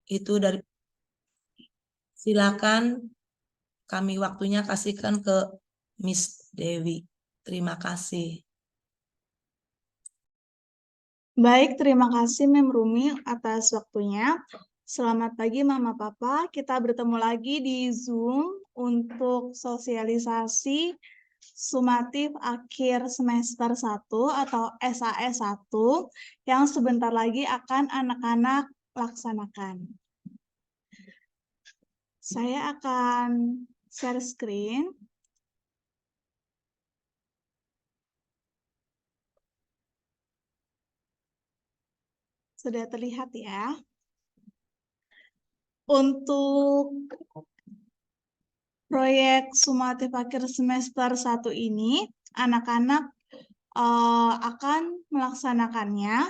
Itu dari silakan kami waktunya kasihkan ke Miss Dewi. Terima kasih. Baik, terima kasih Mem Rumi atas waktunya. Selamat pagi Mama Papa, kita bertemu lagi di Zoom untuk sosialisasi sumatif akhir semester 1 atau SAS 1 yang sebentar lagi akan anak-anak laksanakan. Saya akan share screen. Sudah terlihat ya. Untuk proyek sumatif akhir semester 1 ini, anak-anak akan melaksanakannya,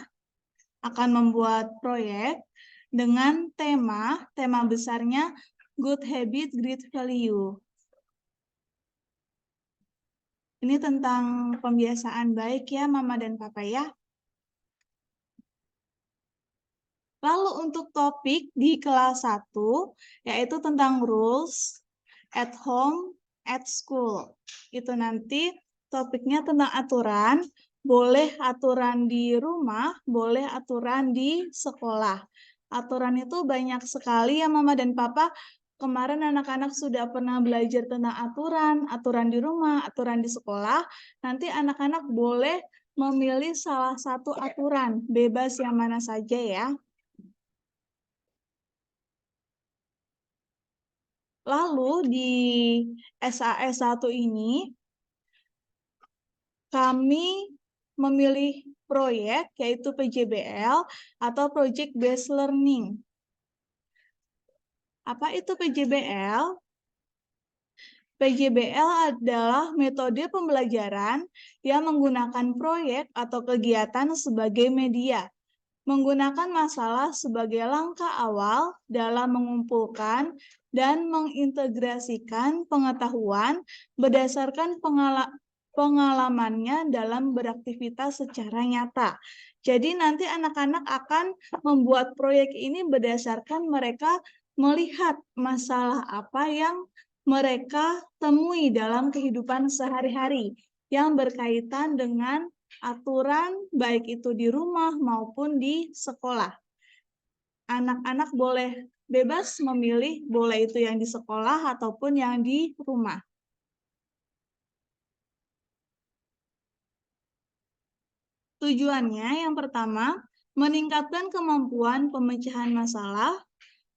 akan membuat proyek dengan tema besarnya Good Habit, Great Value. Ini tentang pembiasaan baik ya Mama dan Papa ya. Lalu untuk topik di kelas 1, yaitu tentang rules at home, at school. Itu nanti topiknya tentang aturan, boleh aturan di rumah, boleh aturan di sekolah. Aturan itu banyak sekali ya Mama dan Papa. Kemarin anak-anak sudah pernah belajar tentang aturan di rumah, aturan di sekolah. Nanti anak-anak boleh memilih salah satu aturan, bebas yang mana saja ya. Lalu di SAS 1 ini, kami memilih proyek yaitu PJBL atau Project Based Learning. Apa itu PJBL? PJBL adalah metode pembelajaran yang menggunakan proyek atau kegiatan sebagai media, menggunakan masalah sebagai langkah awal dalam mengumpulkan dan mengintegrasikan pengetahuan berdasarkan pengalamannya dalam beraktivitas secara nyata. Jadi nanti anak-anak akan membuat proyek ini berdasarkan mereka melihat masalah apa yang mereka temui dalam kehidupan sehari-hari yang berkaitan dengan aturan baik itu di rumah maupun di sekolah. Anak-anak boleh bebas memilih, boleh itu yang di sekolah ataupun yang di rumah. Tujuannya yang pertama, meningkatkan kemampuan pemecahan masalah,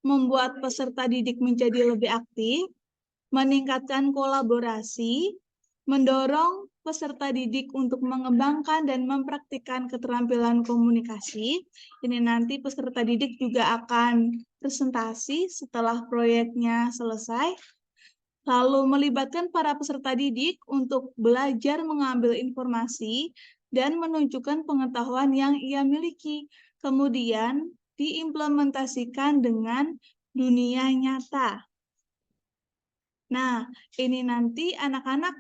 membuat peserta didik menjadi lebih aktif, meningkatkan kolaborasi, mendorong peserta didik untuk mengembangkan dan mempraktikkan keterampilan komunikasi. Ini nanti peserta didik juga akan presentasi setelah proyeknya selesai. Lalu melibatkan para peserta didik untuk belajar mengambil informasi dan menunjukkan pengetahuan yang ia miliki. Kemudian diimplementasikan dengan dunia nyata. Nah, ini nanti anak-anak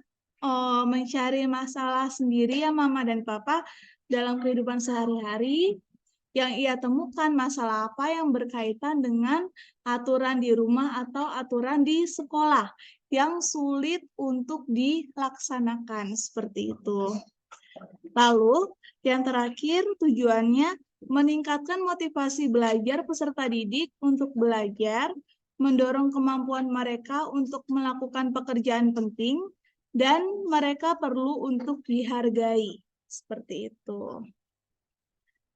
mencari masalah sendiri ya Mama dan Papa dalam kehidupan sehari-hari yang ia temukan masalah apa yang berkaitan dengan aturan di rumah atau aturan di sekolah yang sulit untuk dilaksanakan seperti itu. Lalu, yang terakhir tujuannya meningkatkan motivasi belajar peserta didik untuk belajar, mendorong kemampuan mereka untuk melakukan pekerjaan penting, dan mereka perlu untuk dihargai. Seperti itu.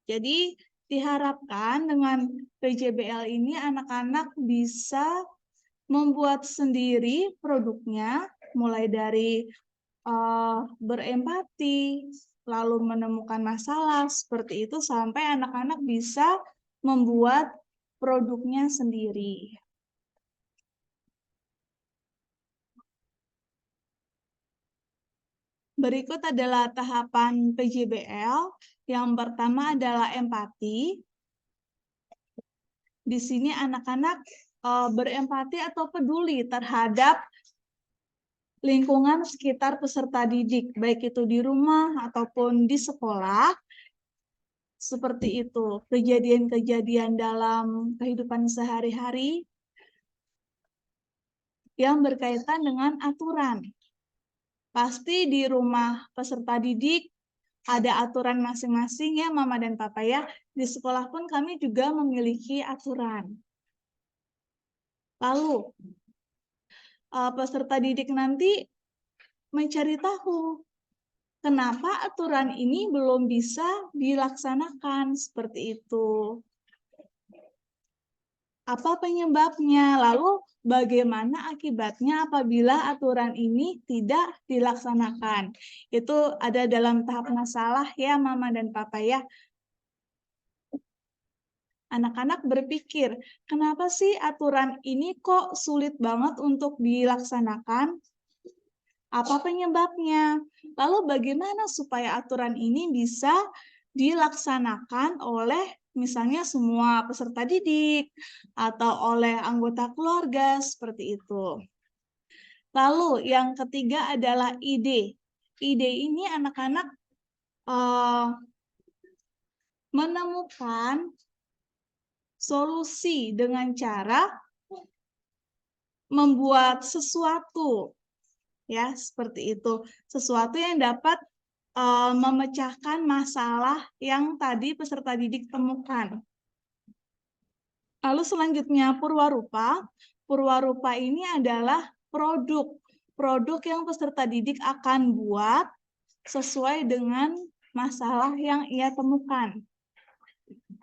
Jadi, diharapkan dengan PJBL ini anak-anak bisa membuat sendiri produknya, mulai dari berempati, lalu menemukan masalah, seperti itu sampai anak-anak bisa membuat produknya sendiri. Berikut adalah tahapan PJBL. Yang pertama adalah empati. Di sini anak-anak berempati atau peduli terhadap lingkungan sekitar peserta didik, baik itu di rumah ataupun di sekolah. Seperti itu, kejadian-kejadian dalam kehidupan sehari-hari yang berkaitan dengan aturan. Pasti di rumah peserta didik ada aturan masing-masing ya Mama dan Papa ya. Di sekolah pun kami juga memiliki aturan. Lalu, peserta didik nanti mencari tahu kenapa aturan ini belum bisa dilaksanakan seperti itu. Apa penyebabnya? Lalu bagaimana akibatnya apabila aturan ini tidak dilaksanakan? Itu ada dalam tahap masalah ya Mama dan Papa ya. Anak-anak berpikir, kenapa sih aturan ini kok sulit banget untuk dilaksanakan? Apa penyebabnya? Lalu bagaimana supaya aturan ini bisa dilaksanakan oleh misalnya semua peserta didik atau oleh anggota keluarga seperti itu. Lalu yang ketiga adalah ide. Ide ini anak-anak menemukan solusi dengan cara membuat sesuatu ya seperti itu, sesuatu yang dapat memecahkan masalah yang tadi peserta didik temukan. Lalu selanjutnya purwarupa. Purwarupa ini adalah produk yang peserta didik akan buat sesuai dengan masalah yang ia temukan.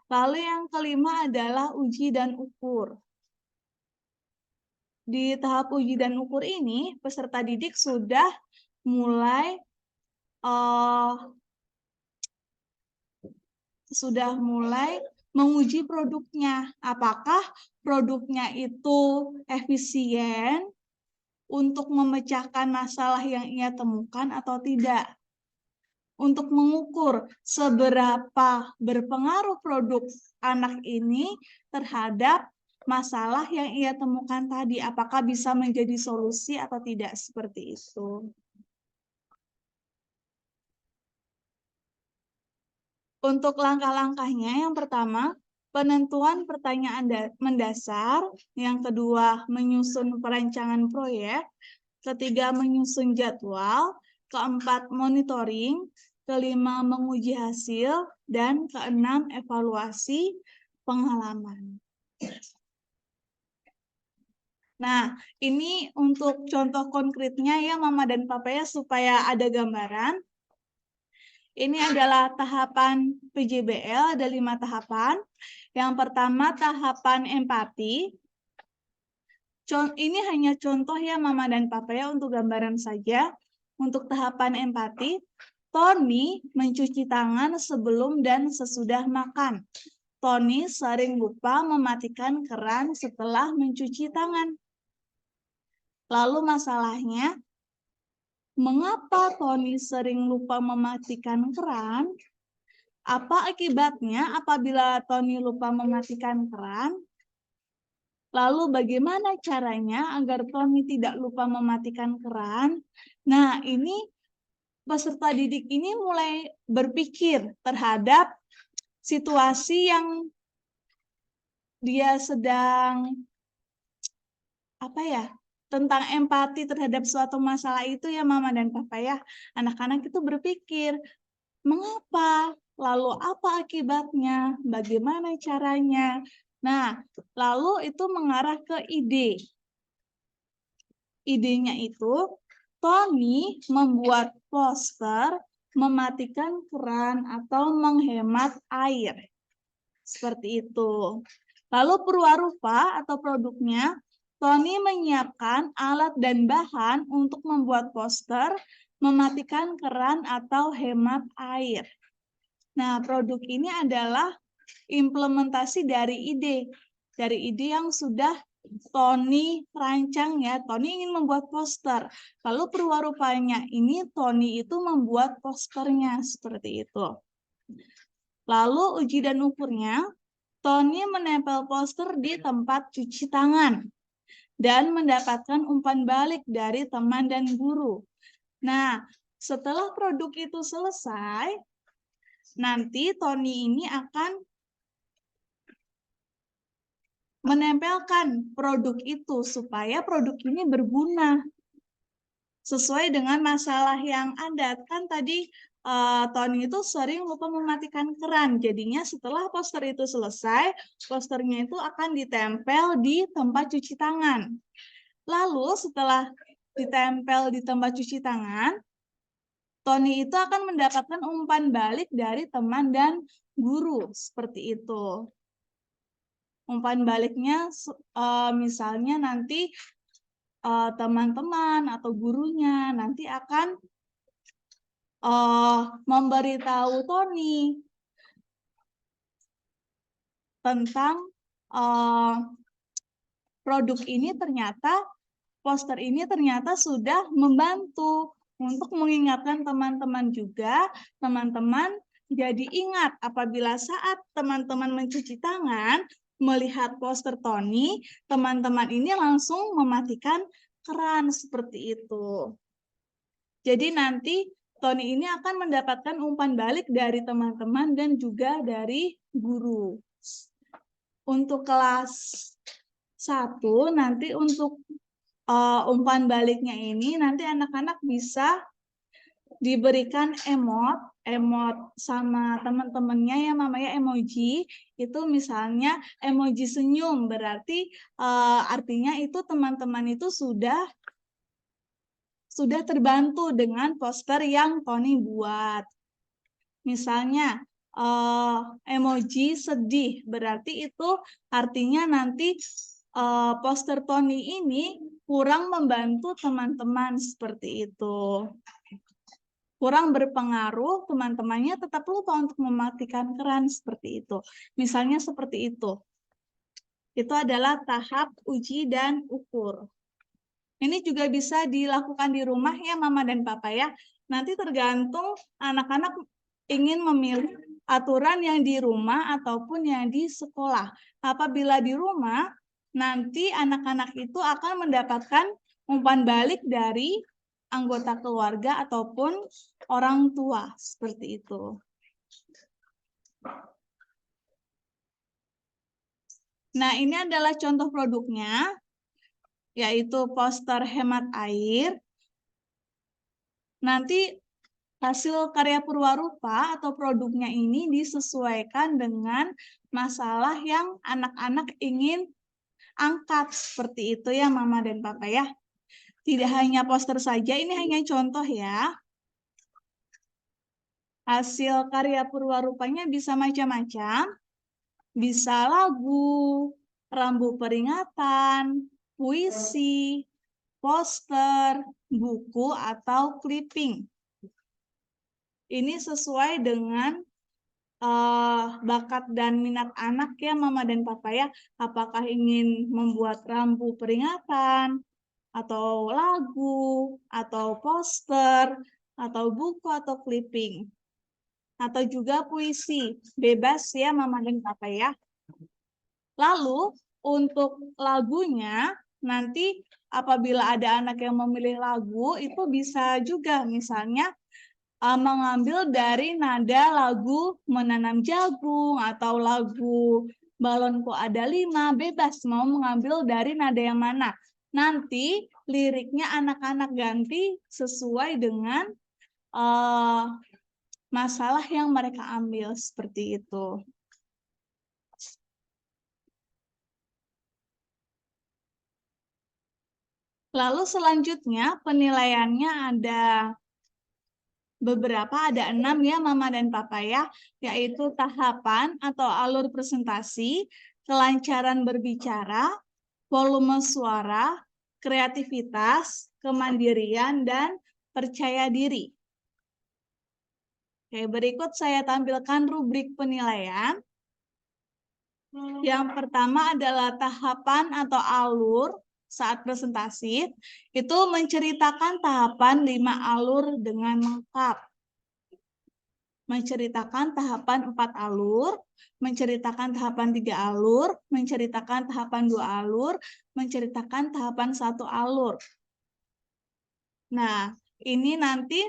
Lalu yang kelima adalah uji dan ukur. Di tahap uji dan ukur ini, peserta didik sudah mulai menguji produknya. Apakah produknya itu efisien untuk memecahkan masalah yang ia temukan atau tidak. Untuk mengukur seberapa berpengaruh produk anak ini terhadap masalah yang ia temukan tadi, apakah bisa menjadi solusi atau tidak, seperti itu. Untuk langkah-langkahnya, yang pertama, penentuan pertanyaan mendasar, yang kedua, menyusun perancangan proyek, ketiga, menyusun jadwal, keempat, monitoring, kelima, menguji hasil, dan keenam, evaluasi pengalaman. Nah, ini untuk contoh konkretnya ya Mama dan Papa ya, supaya ada gambaran. Ini adalah tahapan PJBL, ada 5 tahapan. Yang pertama, tahapan empati. Ini hanya contoh ya Mama dan Papa ya, untuk gambaran saja. Untuk tahapan empati, Tony mencuci tangan sebelum dan sesudah makan. Tony sering lupa mematikan keran setelah mencuci tangan. Lalu masalahnya, mengapa Tony sering lupa mematikan keran? Apa akibatnya apabila Tony lupa mematikan keran? Lalu bagaimana caranya agar Tony tidak lupa mematikan keran? Nah, ini peserta didik ini mulai berpikir terhadap situasi yang dia sedang tentang empati terhadap suatu masalah itu ya Mama dan Papa ya. Anak-anak itu berpikir, mengapa? Lalu apa akibatnya? Bagaimana caranya? Nah, lalu itu mengarah ke ide. Idenya itu, Tony membuat poster mematikan keran atau menghemat air. Seperti itu. Lalu purwarupa atau produknya, Tony menyiapkan alat dan bahan untuk membuat poster mematikan keran atau hemat air. Nah, produk ini adalah implementasi dari ide yang sudah Tony rancang ya. Tony ingin membuat poster. Lalu purwarupanya ini Tony itu membuat posternya seperti itu. Lalu uji dan ukurnya, Tony menempel poster di tempat cuci tangan dan mendapatkan umpan balik dari teman dan guru. Nah, setelah produk itu selesai, nanti Tony ini akan menempelkan produk itu supaya produk ini berguna sesuai dengan masalah yang ada. Kan tadi Tony itu sering lupa mematikan keran. Jadinya setelah poster itu selesai, posternya itu akan ditempel di tempat cuci tangan. Lalu setelah ditempel di tempat cuci tangan, Tony itu akan mendapatkan umpan balik dari teman dan guru. Seperti itu. Umpan baliknya misalnya nanti teman-teman atau gurunya nanti akan memberitahu Tony tentang produk ini poster ini ternyata sudah membantu untuk mengingatkan teman-teman juga, teman-teman jadi ingat apabila saat teman-teman mencuci tangan, melihat poster Tony, teman-teman ini langsung mematikan keran seperti itu. Jadi nanti Tony ini akan mendapatkan umpan balik dari teman-teman dan juga dari guru. Untuk kelas 1, nanti untuk umpan baliknya ini, nanti anak-anak bisa diberikan emot sama teman-temannya yang namanya emoji. Itu misalnya emoji senyum, berarti artinya itu teman-teman itu sudah terbantu dengan poster yang Tony buat. Misalnya emoji sedih, berarti itu artinya nanti poster Tony ini kurang membantu teman-teman seperti itu. Kurang berpengaruh, teman-temannya tetap lupa untuk mematikan keran seperti itu. Misalnya seperti itu. Itu adalah tahap uji dan ukur. Ini juga bisa dilakukan di rumah ya Mama dan Papa ya. Nanti tergantung anak-anak ingin memilih aturan yang di rumah ataupun yang di sekolah. Apabila di rumah, nanti anak-anak itu akan mendapatkan umpan balik dari anggota keluarga ataupun orang tua. Seperti itu. Nah, ini adalah contoh produknya, yaitu poster hemat air. Nanti hasil karya Purwarupa atau produknya ini disesuaikan dengan masalah yang anak-anak ingin angkat. Seperti itu ya Mama dan Papa ya. Tidak hanya poster saja, ini hanya contoh ya. Hasil karya Purwarupanya bisa macam-macam. Bisa lagu, rambu peringatan, puisi, poster, buku, atau clipping. Ini sesuai dengan bakat dan minat anak ya Mama dan Papa ya. Apakah ingin membuat rambu peringatan, atau lagu, atau poster, atau buku, atau clipping. Atau juga puisi. Bebas ya Mama dan Papa ya. Lalu untuk lagunya, nanti apabila ada anak yang memilih lagu, itu bisa juga misalnya mengambil dari nada lagu Menanam Jagung atau lagu Balonku Ada 5, bebas mau mengambil dari nada yang mana. Nanti liriknya anak-anak ganti sesuai dengan masalah yang mereka ambil, seperti itu. Lalu selanjutnya penilaiannya ada beberapa, ada 6 ya Mama dan Papa ya, yaitu tahapan atau alur presentasi, kelancaran berbicara, volume suara, kreativitas, kemandirian, dan percaya diri. Oke, berikut saya tampilkan rubrik penilaian. Yang pertama adalah tahapan atau alur saat presentasi, itu menceritakan tahapan 5 alur dengan lengkap. Menceritakan tahapan 4 alur, menceritakan tahapan 3 alur, menceritakan tahapan 2 alur, menceritakan tahapan 1 alur. Nah, ini nanti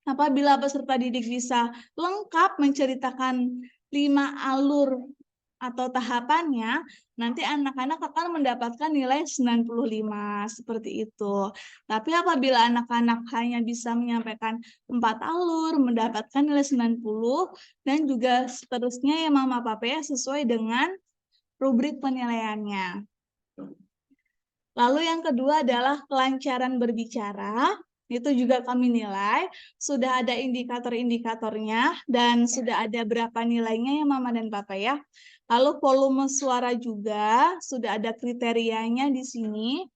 Apabila peserta didik bisa lengkap menceritakan 5 alur atau tahapannya, nanti anak-anak akan mendapatkan nilai 95, seperti itu. Tapi apabila anak-anak hanya bisa menyampaikan 4 alur, mendapatkan nilai 90, dan juga seterusnya ya Mama Papa ya, sesuai dengan rubrik penilaiannya. Lalu yang kedua adalah kelancaran berbicara. Itu juga kami nilai, sudah ada indikator-indikatornya, dan sudah ada berapa nilainya ya Mama dan Papa ya. Lalu volume suara juga, sudah ada kriterianya di sini.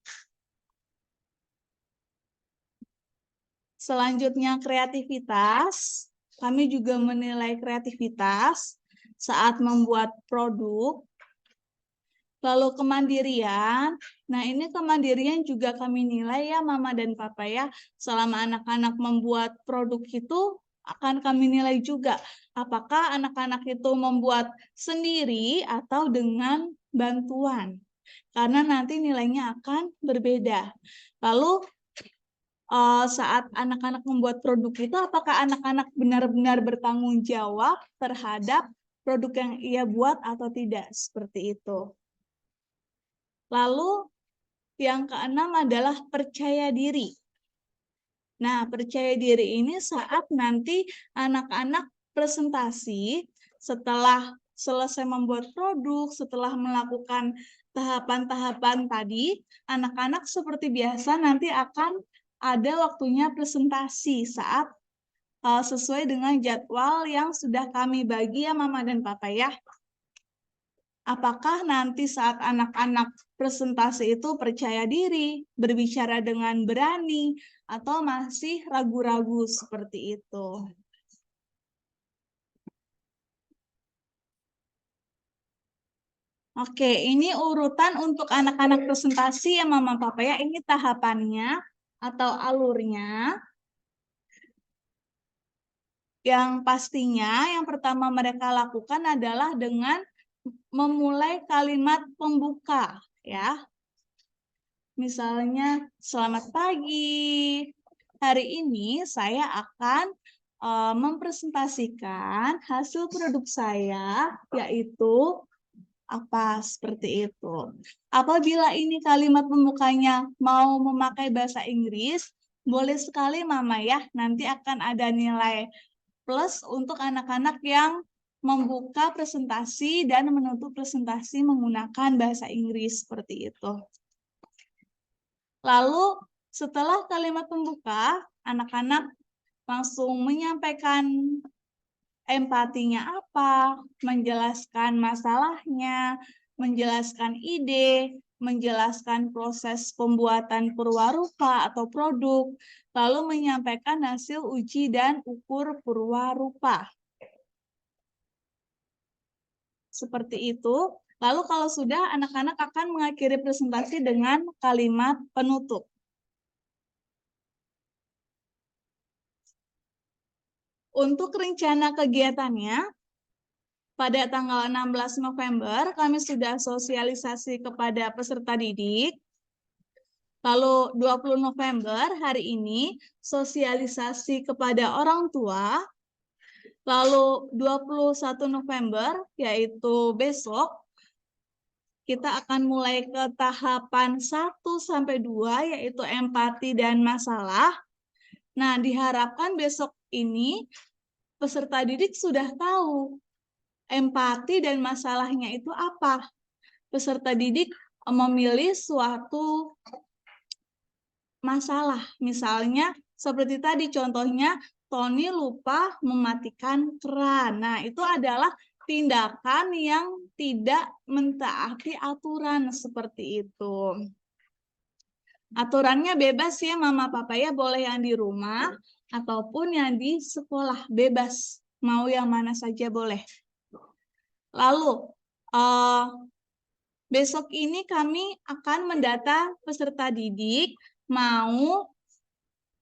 Selanjutnya kreativitas, kami juga menilai kreativitas saat membuat produk. Lalu kemandirian, nah ini kemandirian juga kami nilai ya Mama dan Papa ya, selama anak-anak membuat produk itu akan kami nilai juga, apakah anak-anak itu membuat sendiri atau dengan bantuan, karena nanti nilainya akan berbeda. Lalu saat anak-anak membuat produk itu, apakah anak-anak benar-benar bertanggung jawab terhadap produk yang ia buat atau tidak, seperti itu. Lalu yang keenam adalah percaya diri. Nah, percaya diri ini saat nanti anak-anak presentasi setelah selesai membuat produk, setelah melakukan tahapan-tahapan tadi, anak-anak seperti biasa nanti akan ada waktunya presentasi saat sesuai dengan jadwal yang sudah kami bagi ya Mama dan Papa ya. Apakah nanti saat anak-anak presentasi itu percaya diri, berbicara dengan berani, atau masih ragu-ragu seperti itu? Oke, ini urutan untuk anak-anak presentasi ya Mama Papa ya. Ini tahapannya atau alurnya. Yang pastinya yang pertama mereka lakukan adalah dengan memulai kalimat pembuka ya. Misalnya, selamat pagi. Hari ini saya akan mempresentasikan hasil produk saya, yaitu apa seperti itu. Apabila ini kalimat pembukanya mau memakai bahasa Inggris, boleh sekali Mama ya, nanti akan ada nilai plus untuk anak-anak yang membuka presentasi dan menutup presentasi menggunakan bahasa Inggris seperti itu. Lalu setelah kalimat pembuka, anak-anak langsung menyampaikan empatinya apa, menjelaskan masalahnya, menjelaskan ide, menjelaskan proses pembuatan perwarupa atau produk, lalu menyampaikan hasil uji dan ukur perwarupa. Seperti itu. Lalu kalau sudah, anak-anak akan mengakhiri presentasi dengan kalimat penutup. Untuk rencana kegiatannya, pada tanggal 16 November, kami sudah sosialisasi kepada peserta didik. Lalu 20 November, hari ini, sosialisasi kepada orang tua. Lalu 21 November, yaitu besok, kita akan mulai ke tahapan 1-2, yaitu empati dan masalah. Nah, diharapkan besok ini peserta didik sudah tahu empati dan masalahnya itu apa. Peserta didik memilih suatu masalah. Misalnya, seperti tadi contohnya, Tony lupa mematikan keran. Nah, itu adalah tindakan yang tidak mentaati aturan seperti itu. Aturannya bebas ya Mama Papa ya, boleh yang di rumah ataupun yang di sekolah, bebas. Mau yang mana saja boleh. Lalu, besok ini kami akan mendata peserta didik mau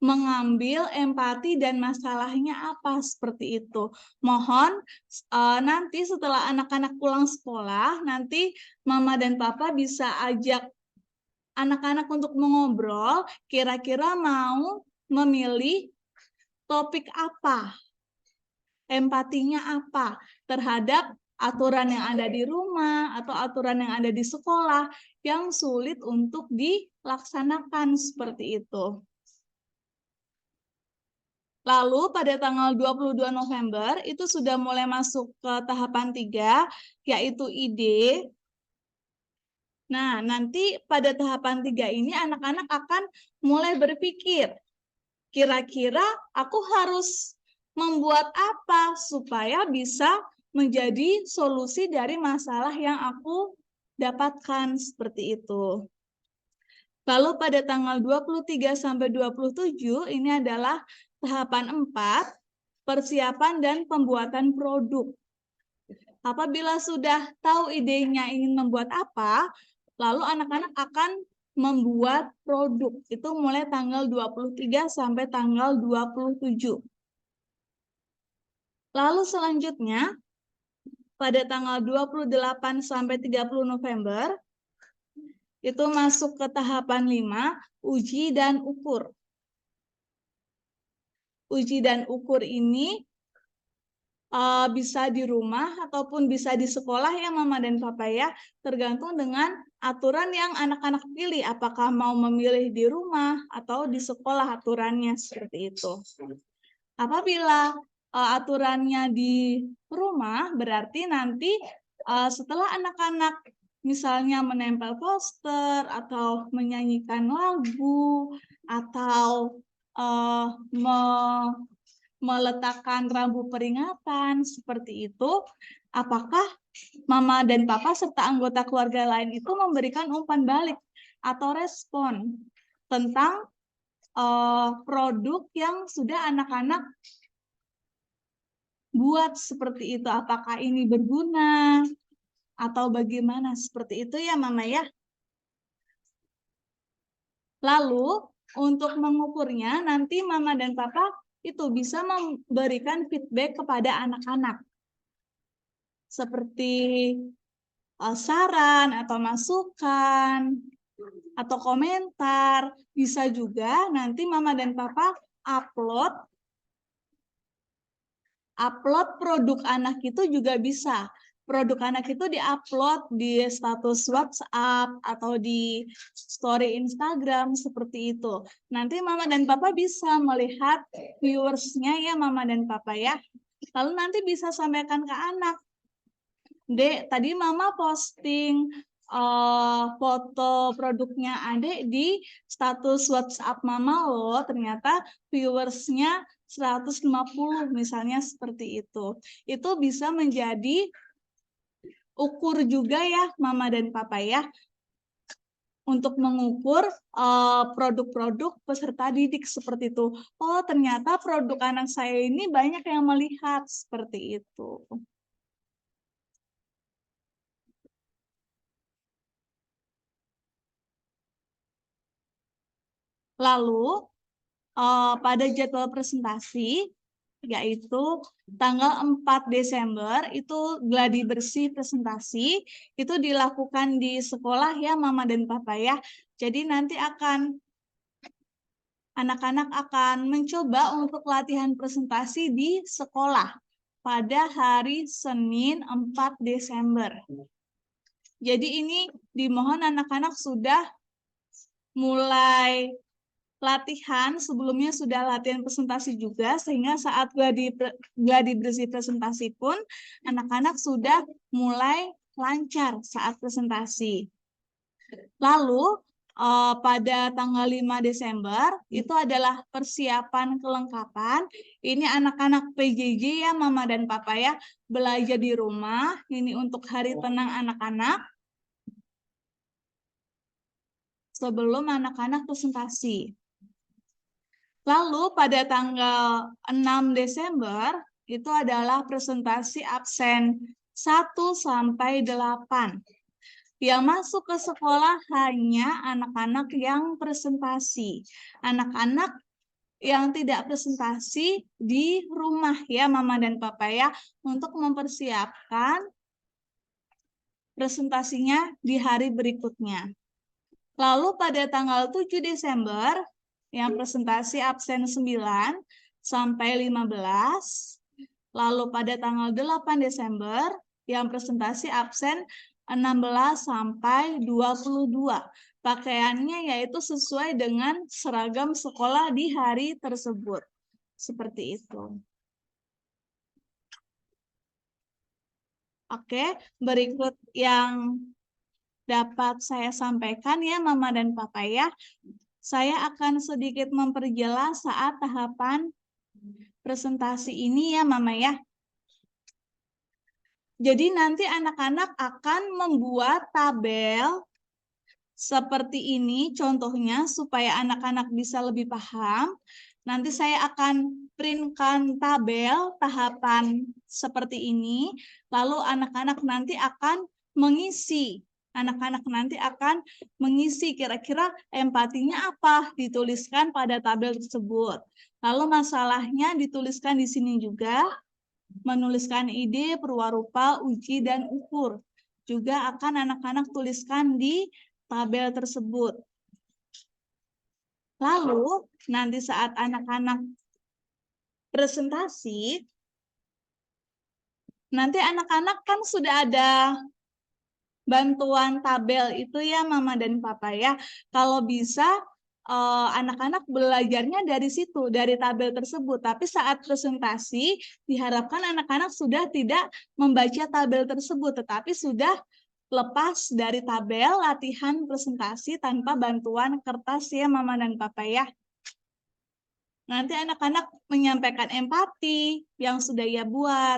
mengambil empati dan masalahnya apa, seperti itu. Mohon nanti setelah anak-anak pulang sekolah, nanti Mama dan Papa bisa ajak anak-anak untuk mengobrol, kira-kira mau memilih topik apa, empatinya apa terhadap aturan yang ada di rumah atau aturan yang ada di sekolah yang sulit untuk dilaksanakan seperti itu. Lalu pada tanggal 22 November itu sudah mulai masuk ke tahapan 3, yaitu ide. Nah, nanti pada tahapan 3 ini anak-anak akan mulai berpikir, kira-kira aku harus membuat apa supaya bisa menjadi solusi dari masalah yang aku dapatkan, seperti itu. Lalu pada tanggal 23 sampai 27 ini adalah tahapan 4, persiapan dan pembuatan produk. Apabila sudah tahu idenya ingin membuat apa, lalu anak-anak akan membuat produk. Itu mulai tanggal 23 sampai tanggal 27. Lalu selanjutnya, pada tanggal 28 sampai 30 November, itu masuk ke tahapan 5, uji dan ukur. Uji dan ukur ini bisa di rumah ataupun bisa di sekolah ya Mama dan Papa ya, tergantung dengan aturan yang anak-anak pilih, apakah mau memilih di rumah atau di sekolah aturannya seperti itu. Apabila aturannya di rumah, berarti nanti setelah anak-anak misalnya menempel poster atau menyanyikan lagu atau meletakkan rambu peringatan seperti itu, apakah Mama dan Papa serta anggota keluarga lain itu memberikan umpan balik atau respon tentang produk yang sudah anak-anak buat seperti itu, apakah ini berguna atau bagaimana, seperti itu ya Mama ya. Lalu untuk mengukurnya nanti Mama dan Papa itu bisa memberikan feedback kepada anak-anak seperti saran atau masukan atau komentar. Bisa juga nanti Mama dan Papa upload produk anak itu juga bisa. Produk anak itu diupload di status WhatsApp atau di story Instagram seperti itu. Nanti Mama dan Papa bisa melihat viewersnya ya Mama dan Papa ya. Lalu nanti bisa sampaikan ke anak. Dek, tadi Mama posting foto produknya Adek di status WhatsApp Mama loh, ternyata viewersnya 150 misalnya seperti itu. Itu bisa menjadi ukur juga ya Mama dan Papa ya, untuk mengukur produk-produk peserta didik seperti itu. Oh, ternyata produk anak saya ini banyak yang melihat seperti itu. Lalu pada jadwal presentasi, yaitu tanggal 4 Desember itu gladi bersih presentasi, itu dilakukan di sekolah ya Mama dan Papa ya. Jadi nanti anak-anak akan mencoba untuk latihan presentasi di sekolah pada hari Senin 4 Desember. Jadi ini dimohon anak-anak sudah mulai latihan, sebelumnya sudah latihan presentasi juga, sehingga saat gladi bersih presentasi pun anak-anak sudah mulai lancar saat presentasi. Lalu pada tanggal 5 Desember itu adalah persiapan kelengkapan. Ini anak-anak PJJ ya Mama dan Papa ya, belajar di rumah. Ini untuk hari tenang anak-anak sebelum anak-anak presentasi. Lalu pada tanggal 6 Desember itu adalah presentasi absen 1 sampai 8. Yang masuk ke sekolah hanya anak-anak yang presentasi. Anak-anak yang tidak presentasi di rumah ya Mama dan Papa ya, untuk mempersiapkan presentasinya di hari berikutnya. Lalu pada tanggal 7 Desember yang presentasi absen 9 sampai 15. Lalu pada tanggal 8 Desember yang presentasi absen 16 sampai 22. Pakaiannya yaitu sesuai dengan seragam sekolah di hari tersebut. Seperti itu. Oke, berikut yang dapat saya sampaikan ya Mama dan Papa ya. Saya akan sedikit memperjelas saat tahapan presentasi ini ya Mama ya. Jadi nanti anak-anak akan membuat tabel seperti ini contohnya supaya anak-anak bisa lebih paham. Nanti saya akan printkan tabel tahapan seperti ini, lalu anak-anak nanti akan mengisi. Anak-anak nanti akan mengisi kira-kira empatinya apa, dituliskan pada tabel tersebut. Lalu masalahnya dituliskan di sini juga, menuliskan ide, perwarupa, uji, dan ukur. Juga akan anak-anak tuliskan di tabel tersebut. Lalu, nanti saat anak-anak presentasi, nanti anak-anak kan sudah ada bantuan tabel itu ya Mama dan Papa ya. Kalau bisa, anak-anak belajarnya dari situ, dari tabel tersebut. Tapi saat presentasi, diharapkan anak-anak sudah tidak membaca tabel tersebut, tetapi sudah lepas dari tabel latihan presentasi tanpa bantuan kertas ya Mama dan Papa ya. Nanti anak-anak menyampaikan empati yang sudah ia buat,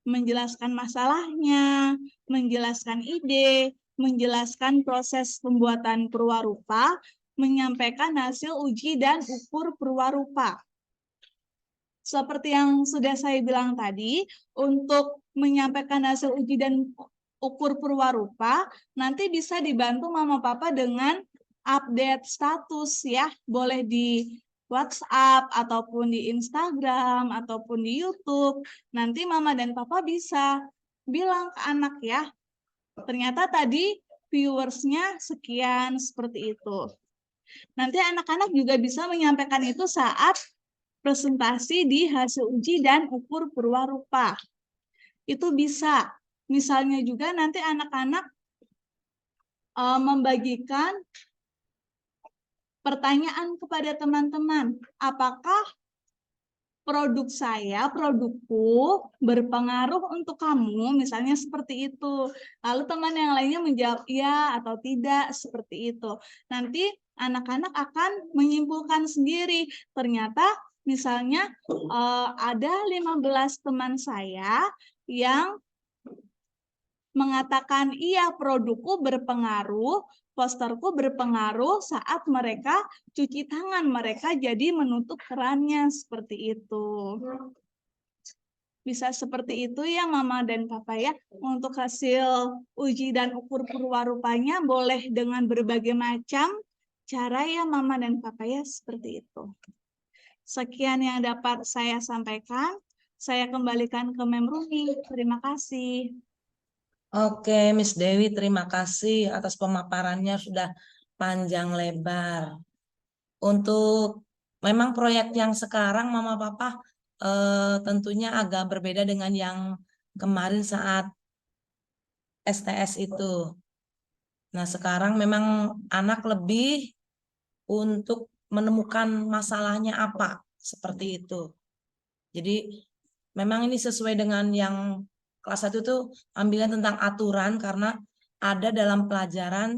menjelaskan masalahnya, menjelaskan ide, menjelaskan proses pembuatan perwarupa, menyampaikan hasil uji dan ukur perwarupa. Seperti yang sudah saya bilang tadi, untuk menyampaikan hasil uji dan ukur perwarupa, nanti bisa dibantu Mama Papa dengan update status ya, boleh di WhatsApp ataupun di Instagram ataupun di YouTube. Nanti Mama dan Papa bisa bilang ke anak ya, ternyata tadi viewersnya sekian, seperti itu. Nanti anak-anak juga bisa menyampaikan itu saat presentasi di hasil uji dan ukur perwarupa. Itu bisa. Misalnya juga nanti anak-anak membagikan pertanyaan kepada teman-teman. Apakah produk saya, produkku berpengaruh untuk kamu? Misalnya seperti itu. Lalu teman yang lainnya menjawab iya atau tidak, seperti itu. Nanti anak-anak akan menyimpulkan sendiri. Ternyata misalnya ada 15 teman saya yang mengatakan iya produkku berpengaruh, posterku berpengaruh saat mereka cuci tangan, mereka jadi menutup kerannya, seperti itu. Bisa seperti itu ya Mama dan Papa ya. Untuk hasil uji dan ukur perwarupanya boleh dengan berbagai macam cara ya Mama dan Papa ya, seperti itu. Sekian yang dapat saya sampaikan. Saya kembalikan ke Mem Rumi. Terima kasih. Oke, Miss Dewi, terima kasih atas pemaparannya sudah panjang lebar. Untuk memang proyek yang sekarang Mama Papa tentunya agak berbeda dengan yang kemarin saat STS itu. Nah, sekarang memang anak lebih untuk menemukan masalahnya apa, seperti itu. Jadi memang ini sesuai dengan yang kelas 1 tuh ambilnya tentang aturan, karena ada dalam pelajaran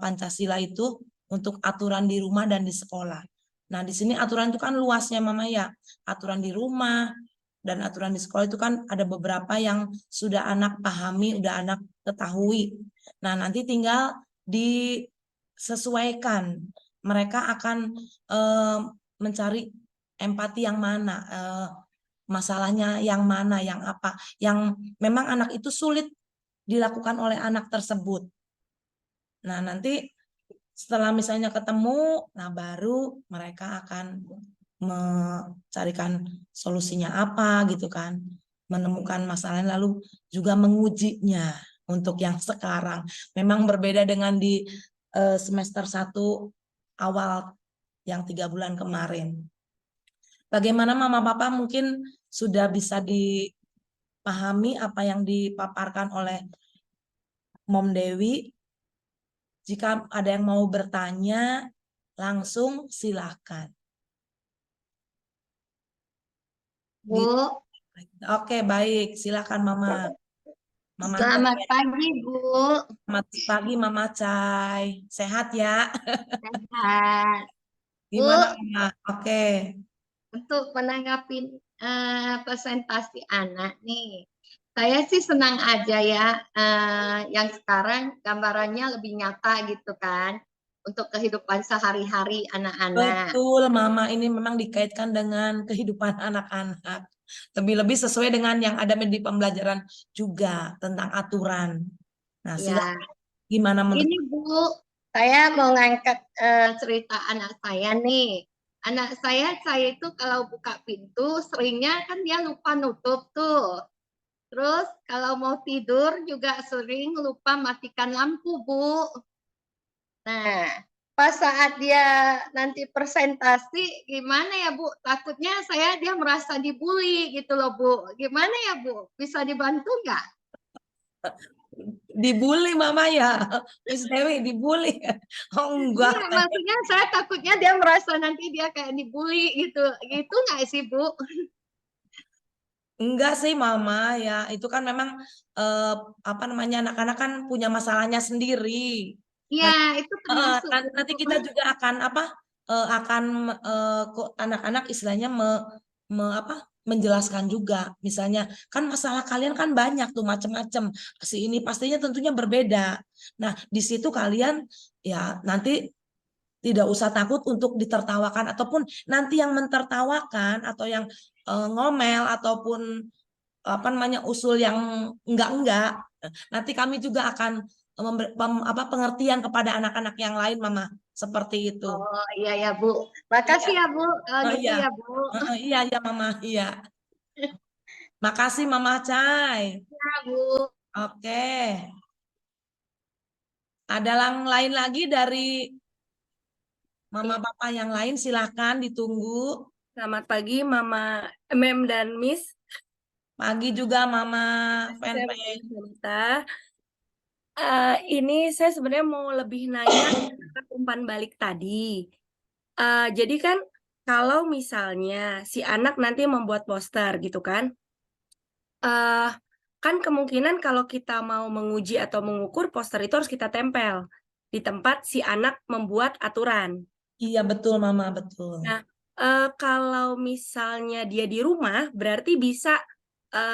Pancasila itu untuk aturan di rumah dan di sekolah. Nah, di sini aturan itu kan luasnya Mama ya. Aturan di rumah dan aturan di sekolah itu kan ada beberapa yang sudah anak pahami, udah anak ketahui. Nah, nanti tinggal disesuaikan. Mereka akan mencari empati yang mana, masalahnya yang mana, yang apa, yang memang anak itu sulit dilakukan oleh anak tersebut. Nah, nanti setelah misalnya ketemu, nah baru mereka akan mencarikan solusinya apa gitu kan, menemukan masalahnya lalu juga mengujinya. Untuk yang sekarang memang berbeda dengan di semester 1 awal yang 3 bulan kemarin. Bagaimana Mama Papa mungkin sudah bisa dipahami apa yang dipaparkan oleh Mom Dewi. Jika ada yang mau bertanya, langsung silakan. Bu, Oke, baik. Silakan Mama. Mama selamat Cai. pagi, Bu. Selamat pagi Mama Cai. Sehat ya? Sehat. Bu, Gimana Mama? Oke. untuk menanggapi presentasi anak nih, saya sih senang aja ya, yang sekarang gambarannya lebih nyata gitu kan, untuk kehidupan sehari-hari anak-anak. Betul Mama, ini memang dikaitkan dengan kehidupan anak-anak. Lebih-lebih sesuai dengan yang ada di pembelajaran juga tentang aturan. Nah, Ya, silakan gimana menurut ini Bu, saya mau ngangkat cerita anak saya nih. Anak saya itu kalau buka pintu seringnya kan dia lupa nutup tuh. Terus kalau mau tidur juga sering lupa matikan lampu, Bu. Nah, pas saat dia nanti presentasi, gimana ya, Bu? Takutnya dia merasa dibully gitu loh, Bu. Gimana ya, Bu? Bisa dibantu nggak? dibully Mama ya? Miss Dewi dibully? Oh enggak. Iya, maksudnya saya takutnya dia merasa nanti dia kayak dibully gitu. Gitu nggak sih, Bu? Enggak sih Mama ya, itu kan memang eh, apa namanya anak-anak kan punya masalahnya sendiri. Iya, itu termasuk, Bu. Nanti kita juga akan apa akan kok anak-anak istilahnya apa menjelaskan juga misalnya kan masalah kalian kan banyak tuh macam-macam si ini pastinya tentunya berbeda. Nah di situ kalian ya nanti tidak usah takut untuk ditertawakan ataupun nanti yang mentertawakan atau yang ngomel ataupun apa namanya usul yang enggak nanti kami juga akan apa pengertian kepada anak-anak yang lain Mama seperti itu. Oh, iya ya, Bu. Iya. Makasih ya, Bu. Oh Gitu iya. ya, Bu. Iya ya Mama iya. Makasih Mama Cai. Ya, Bu. Oke, ada yang lain lagi dari Mama Iya. Bapak yang lain silakan ditunggu. Selamat pagi Mama, Mem dan Miss. Pagi juga Mama Saya Fanpage. Bunta. Ini saya sebenarnya mau lebih nanya ke umpan balik tadi. Jadi kan kalau misalnya si anak nanti membuat poster gitu kan, eh kan kemungkinan kalau kita mau menguji atau mengukur poster itu harus kita tempel di tempat si anak membuat aturan. Iya betul Mama betul. Nah, kalau misalnya dia di rumah, berarti bisa,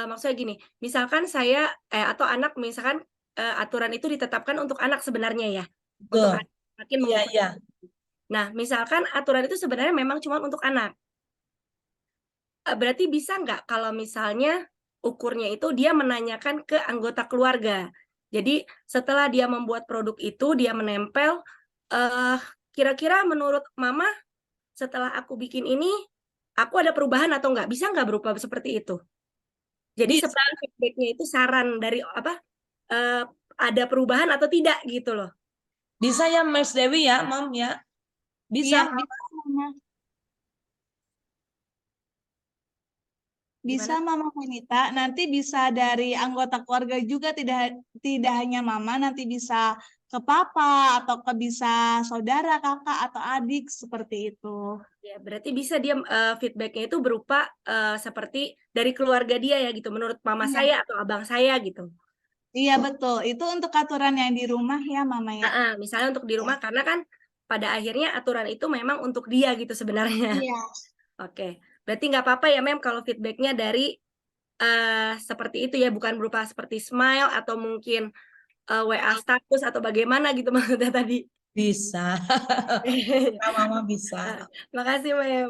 maksudnya gini, misalkan saya atau anak misalkan aturan itu ditetapkan untuk anak sebenarnya ya, untuk Betul. anak makin Iya mengukur. iya. Nah, misalkan aturan itu sebenarnya memang cuma untuk anak. Berarti bisa nggak kalau misalnya ukurnya itu dia menanyakan ke anggota keluarga. Jadi setelah dia membuat produk itu, dia menempel, kira-kira menurut Mama setelah aku bikin ini, aku ada perubahan atau enggak? Bisa nggak berupa seperti itu? Jadi Bisa seperti feedbacknya itu saran dari apa? Ada perubahan atau tidak gitu loh. bisa ya Mas Dewi ya Mom ya. Bisa. Iya, bisa, Mama. Bisa Gimana? Mama Venita, nanti bisa dari anggota keluarga juga, tidak tidak hanya Mama, nanti bisa ke papa atau ke bisa saudara, kakak atau adik seperti itu. Ya, berarti bisa dia feedbacknya itu berupa seperti dari keluarga dia ya gitu, menurut mama Iya. saya atau abang saya gitu. Iya betul, itu untuk aturan yang di rumah ya Mama ya. Misalnya untuk di rumah karena kan pada akhirnya aturan itu memang untuk dia gitu sebenarnya. Iya. Oke, berarti nggak apa-apa ya Mem kalau feedbacknya dari seperti itu ya, bukan berupa seperti smile atau mungkin WA status atau bagaimana gitu maksudnya tadi. Bisa. Mama bisa. Makasih Mem.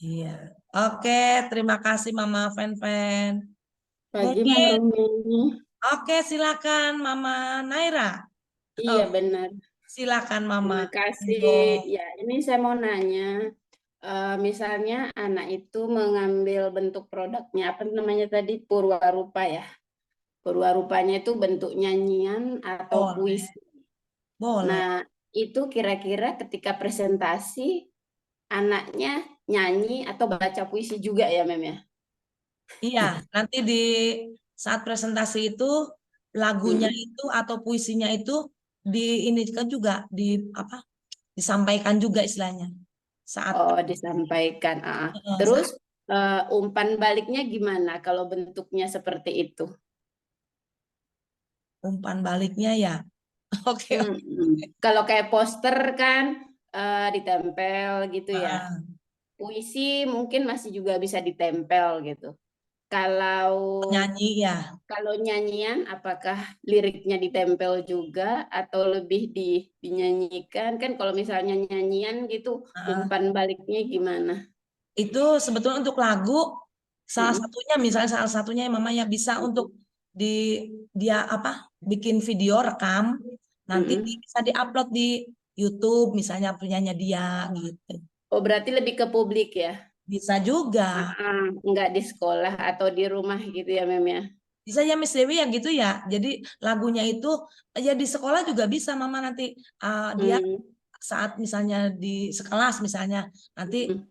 Iya. Oke, terima kasih Mama Fan-Fan. Pagi Mungkin Mam Romi. oke silakan Mama Naira. Iya benar. Silakan Mama. Terima kasih. Monggo. Ya, ini saya mau nanya, misalnya anak itu mengambil bentuk produknya apa namanya tadi purwarupa ya. Purwarupanya itu bentuk nyanyian atau Boleh. puisi. Boleh. Nah, itu kira-kira ketika presentasi anaknya nyanyi atau baca puisi juga ya, Mem ya? Iya, nanti di saat presentasi itu lagunya Mm-mm. itu atau puisinya itu ini kan juga apa disampaikan juga istilahnya saat Oh, disampaikan. saat Terus umpan baliknya gimana kalau bentuknya seperti itu? umpan baliknya ya. Oke, Kalau kayak poster kan ditempel gitu ya. ah, Puisi mungkin masih juga bisa ditempel gitu. Kalau nyanyi ya. kalau nyanyian, apakah liriknya ditempel juga atau lebih dinyanyikan? Kan kalau misalnya nyanyian gitu, Ah, umpan baliknya gimana? itu sebetulnya untuk lagu salah Mm-mm. satunya misalnya salah satunya Mama ya bisa untuk di dia apa bikin video rekam nanti Mm-mm. bisa diupload di YouTube misalnya punyanya dia gitu. Oh, berarti lebih ke publik ya? Bisa juga. Nggak di sekolah atau di rumah gitu ya, Mem ya? Bisa ya Miss Dewi ya gitu ya. Jadi lagunya itu ya di sekolah juga bisa Mama nanti dia Hmm. saat misalnya di sekelas misalnya nanti Mm-mm.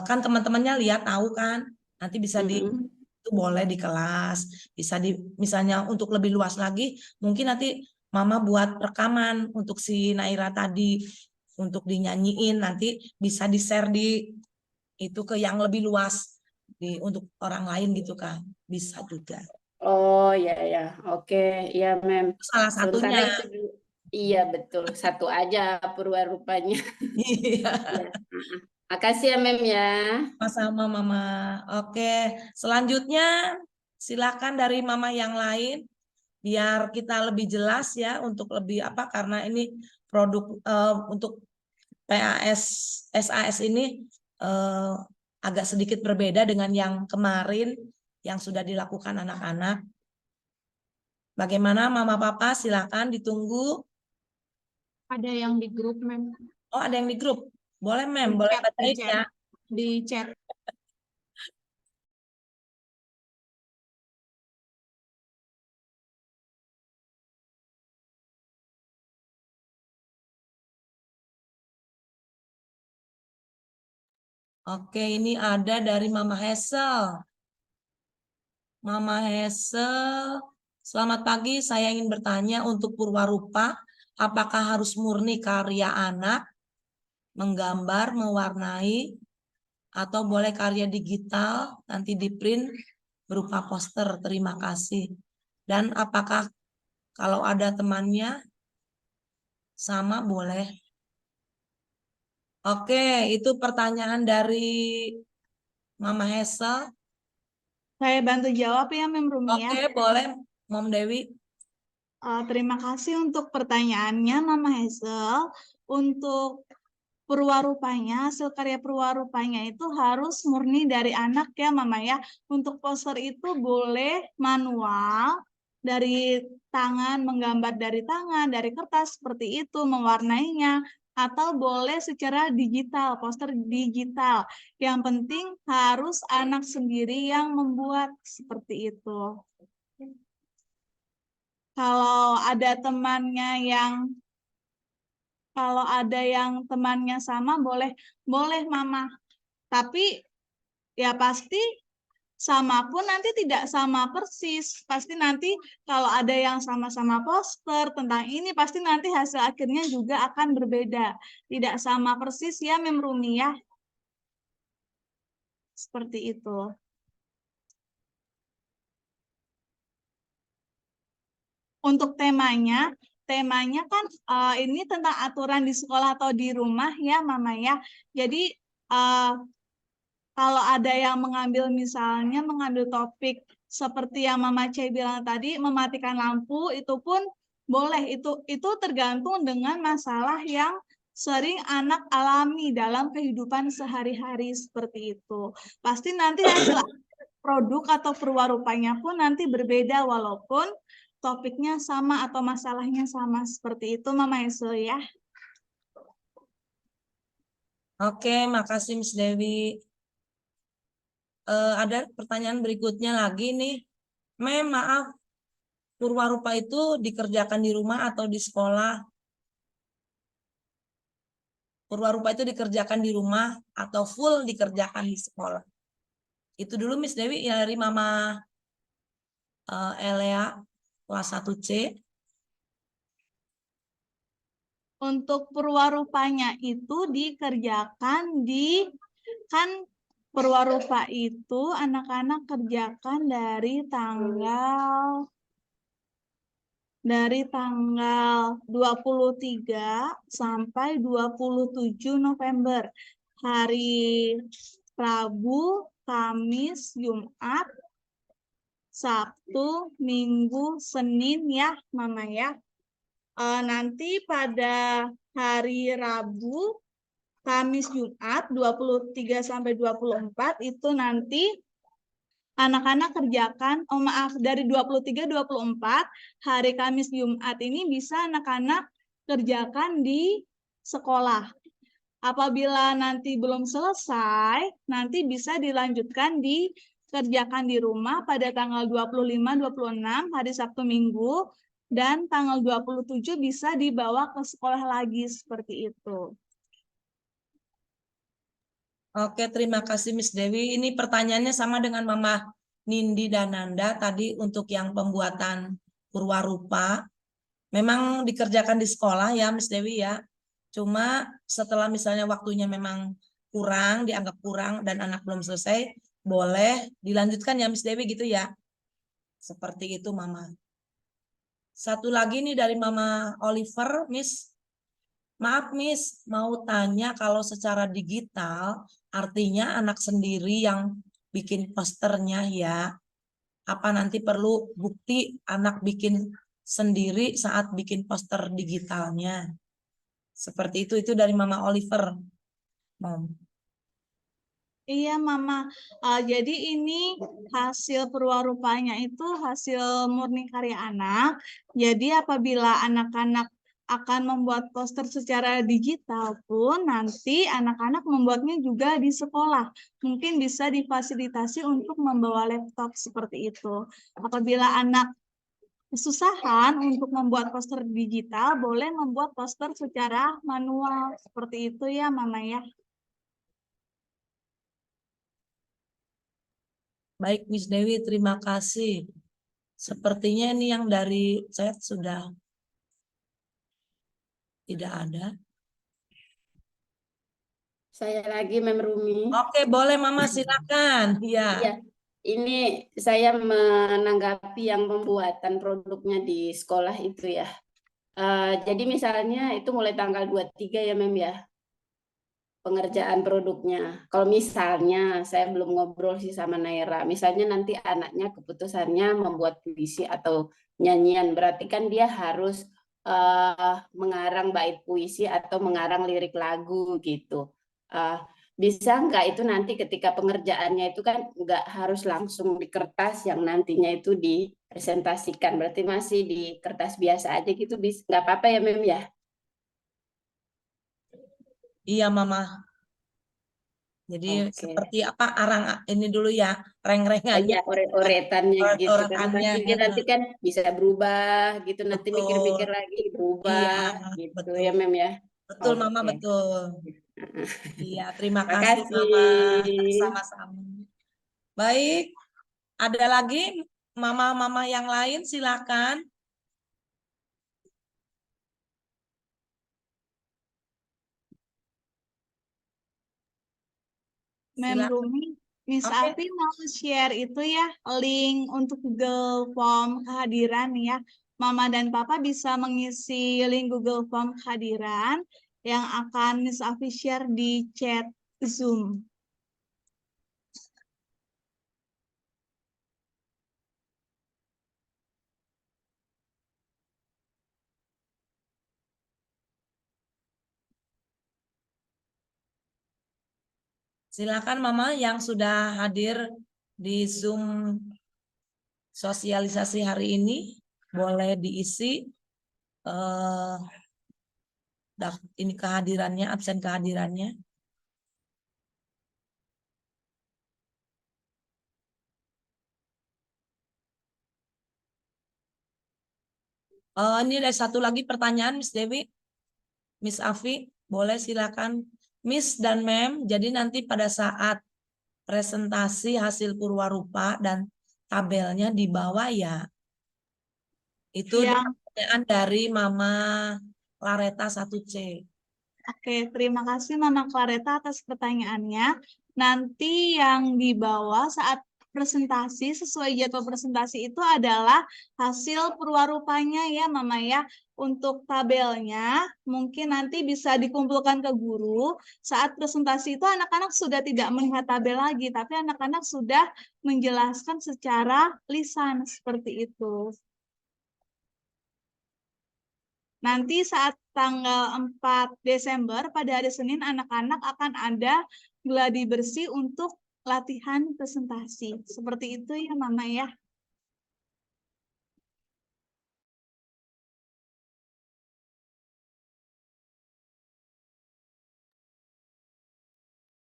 kan teman-temannya lihat tahu kan nanti bisa di Mm-mm. itu boleh di kelas bisa di misalnya untuk lebih luas lagi mungkin nanti Mama buat rekaman untuk si Naira tadi untuk dinyanyiin nanti bisa di share di itu ke yang lebih luas untuk orang lain gitu kan bisa juga. Oh ya ya, oke ya, Mem. Salah Sementara satunya. itu iya betul, satu aja perwarupanya. Iya, Ya. Makasih ya, Mem ya. sama Mama. Oke, selanjutnya silakan dari Mama yang lain biar kita lebih jelas ya untuk lebih apa karena ini produk untuk PAS SAS ini eh, agak sedikit berbeda dengan yang kemarin yang sudah dilakukan anak-anak. Bagaimana Mama Papa silakan ditunggu. Ada yang di grup, Mem. Oh, ada yang di grup. Boleh, Mem, Di boleh chat, di bacain chat. ya. Di chat. Oke, ini ada dari Mama Hesel. Mama Hesel, selamat pagi. Saya ingin bertanya untuk Purwarupa, apakah harus murni karya anak, menggambar, mewarnai, atau boleh karya digital, nanti di print berupa poster? Terima kasih. Dan apakah kalau ada temannya, sama boleh? Oke, itu pertanyaan dari Mama Hesel. Saya bantu jawab ya, Mem Rumi ya. Oke, boleh, Mom Dewi. Terima kasih untuk pertanyaannya, Mama Hazel. Untuk perwarupanya, hasil karya perwarupanya itu harus murni dari anak ya, Mama ya. Untuk poster itu boleh manual, dari tangan, menggambar dari tangan, dari kertas seperti itu, mewarnainya. Atau boleh secara digital, poster digital. Yang penting harus anak sendiri yang membuat seperti itu. Kalau ada temannya yang temannya sama boleh boleh Mama. Tapi ya pasti sama pun nanti tidak sama persis. Pasti nanti kalau ada yang sama-sama poster tentang ini pasti nanti hasil akhirnya juga akan berbeda. Tidak sama persis ya Mem Rumi ya. Seperti itu. Untuk temanya kan ini tentang aturan di sekolah atau di rumah ya Mama ya. Jadi kalau ada yang misalnya mengambil topik seperti yang Mama C bilang tadi, mematikan lampu, itu pun boleh. Itu tergantung dengan masalah yang sering anak alami dalam kehidupan sehari-hari seperti itu. Pasti nanti hasil produk atau perwarupanya pun nanti berbeda walaupun topiknya sama atau masalahnya sama seperti itu Mama Esel ya. Oke, makasih Miss Dewi. Ada pertanyaan berikutnya lagi nih. Maaf, Purwarupa itu dikerjakan di rumah atau di sekolah? purwarupa itu dikerjakan di rumah atau full dikerjakan di sekolah? Itu dulu Miss Dewi ya, dari Mama Elea kelas 1C. Untuk perwarupanya itu dikerjakan kan perwarupa itu anak-anak kerjakan dari tanggal 23 sampai 27 November. Hari Rabu, Kamis, Jumat, Sabtu, Minggu, Senin ya, Mama ya. Nanti pada hari Rabu, Kamis, Jumat 23 sampai 24 itu nanti anak-anak kerjakan, dari 23-24 hari Kamis Jumat ini bisa anak-anak kerjakan di sekolah. Apabila nanti belum selesai, nanti bisa dilanjutkan dikerjakan di rumah pada tanggal 25-26 hari Sabtu Minggu, dan tanggal 27 bisa dibawa ke sekolah lagi seperti itu. Oke, terima kasih Miss Dewi. Ini pertanyaannya sama dengan Mama Nindi dan Nanda tadi untuk yang pembuatan purwarupa. Memang dikerjakan di sekolah ya Miss Dewi ya. Cuma setelah misalnya waktunya memang kurang, dianggap kurang dan anak belum selesai, boleh dilanjutkan ya Miss Dewi gitu ya. Seperti itu Mama. Satu lagi nih dari Mama Oliver, Miss. Maaf Miss, mau tanya kalau secara digital artinya anak sendiri yang bikin posternya ya. Apa nanti perlu bukti anak bikin sendiri saat bikin poster digitalnya? Seperti itu dari Mama Oliver. Mom. Iya, Mama. Jadi ini hasil perwarupanya itu hasil murni karya anak. Jadi apabila anak-anak akan membuat poster secara digital pun nanti anak-anak membuatnya juga di sekolah. Mungkin bisa difasilitasi untuk membawa laptop seperti itu. Apabila anak kesusahan untuk membuat poster digital, boleh membuat poster secara manual. Seperti itu ya, Mama ya. Baik Miss Dewi, terima kasih. Sepertinya ini yang dari chat sudah tidak ada. Saya lagi Mem Rumi. Oke, boleh Mama silakan. Iya, Ya. ini saya menanggapi yang pembuatan produknya di sekolah itu ya. Jadi misalnya itu mulai tanggal 23 ya Mem ya, pengerjaan produknya. Kalau misalnya saya belum ngobrol sih sama Naira, misalnya nanti anaknya keputusannya membuat puisi atau nyanyian, berarti kan dia harus mengarang bait puisi atau mengarang lirik lagu gitu. Bisa nggak itu nanti ketika pengerjaannya itu kan nggak harus langsung di kertas yang nantinya itu dipresentasikan, berarti masih di kertas biasa aja gitu, bisa nggak apa-apa ya Mem ya? Iya Mama. Jadi Oke. seperti apa arang ini dulu ya, reng-rengannya, Ya oret-oretannya gitu kan, oretannya. pasti dia nanti kan bisa berubah gitu, nanti Betul. mikir-mikir lagi Iya, berubah gitu betul. ya Mem ya. Betul Mama, Oke. betul. Iya, terima kasih Mama. Makasih. Sama-sama. Baik, ada lagi mama-mama yang lain silakan. Mem Silakan. Rumi, Miss Oke. Afi mau share itu ya, link untuk Google Form kehadiran ya. Mama dan Papa bisa mengisi link Google Form kehadiran yang akan Miss Afi share di chat Zoom. Silakan Mama yang sudah hadir di Zoom sosialisasi hari ini, boleh diisi ini kehadirannya, absen kehadirannya. Ini ada satu lagi pertanyaan Miss Dewi, Miss Afi. Boleh silakan Miss dan Mem. Jadi nanti pada saat presentasi hasil purwarupa dan tabelnya di bawah ya. Itu Yang pertanyaan dari Mama Clareta 1C. Oke, terima kasih Mama Clareta atas pertanyaannya. Nanti yang di bawah saat presentasi, sesuai jadwal presentasi itu adalah hasil perwarupanya ya Mama ya. Untuk tabelnya mungkin nanti bisa dikumpulkan ke guru. Saat presentasi itu anak-anak sudah tidak melihat tabel lagi, tapi anak-anak sudah menjelaskan secara lisan seperti itu. Nanti saat tanggal 4 Desember pada hari Senin anak-anak akan ada gladi bersih untuk latihan presentasi. Seperti itu ya Mama ya.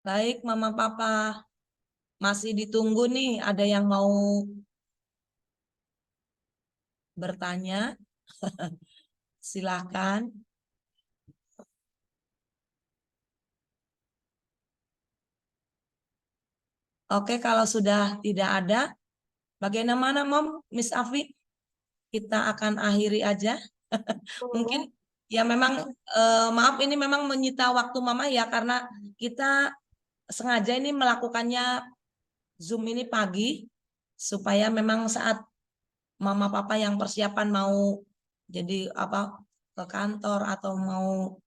Baik, Mama Papa. Masih ditunggu nih, ada yang mau bertanya? Silakan. Oke, kalau sudah tidak ada, bagaimana Mom, Miss Afi? Kita akan akhiri aja. Mungkin ya memang maaf ini memang menyita waktu Mama ya karena kita sengaja ini melakukannya Zoom ini pagi supaya memang saat Mama Papa yang persiapan mau jadi apa ke kantor atau mau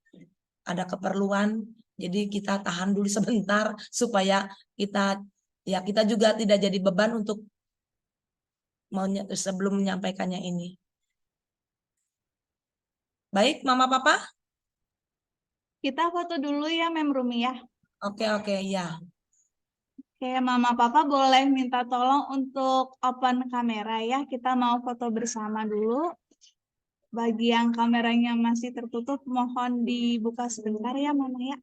ada keperluan, jadi kita tahan dulu sebentar supaya kita juga tidak jadi beban untuk sebelum menyampaikannya ini. Baik, Mama Papa? Kita foto dulu ya Mem Rumi ya. Oke, ya. Oke, Mama Papa boleh minta tolong untuk open kamera ya. Kita mau foto bersama dulu. Bagi yang kameranya masih tertutup, mohon dibuka sebentar ya Mama ya.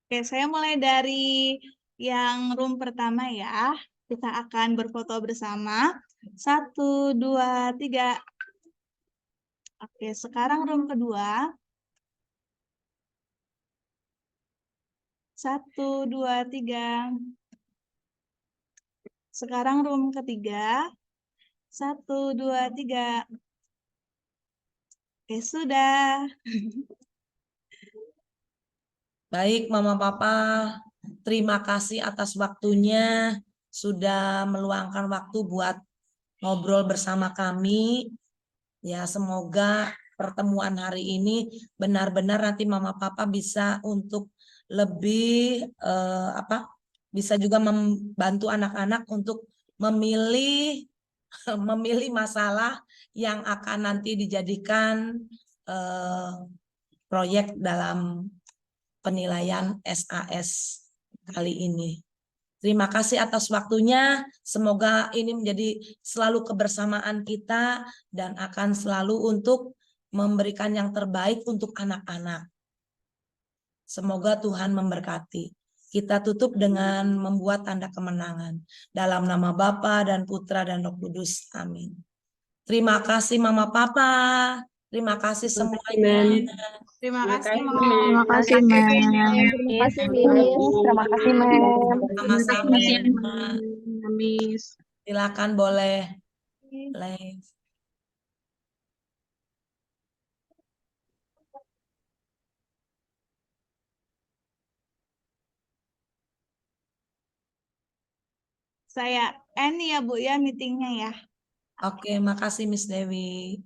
Oke, saya mulai dari yang room pertama ya. Kita akan berfoto bersama. 1, 2, 3. Oke, sekarang room kedua. 1, 2, 3. Sekarang room ketiga. 1, 2, 3. Oke, sudah. Baik, Mama Papa. Terima kasih atas waktunya sudah meluangkan waktu buat ngobrol bersama kami. Ya, semoga pertemuan hari ini benar-benar nanti Mama Papa bisa untuk lebih bisa juga membantu anak-anak untuk memilih masalah yang akan nanti dijadikan proyek dalam penilaian SAS kali ini. Terima kasih atas waktunya. Semoga ini menjadi selalu kebersamaan kita dan akan selalu untuk memberikan yang terbaik untuk anak-anak. Semoga Tuhan memberkati. Kita tutup dengan membuat tanda kemenangan. Dalam nama Bapa dan Putra dan Roh Kudus. Amin. Terima kasih Mama Papa. Terima kasih semuanya. Terima kasih, kasih, Mama. Mem. Terima kasih, Mem. Terima kasih, Miss. Terima kasih, Mem. Sama-sama. Miss. Silakan boleh live. Saya end ya Bu ya meetingnya ya. Oke, makasih Miss Dewi.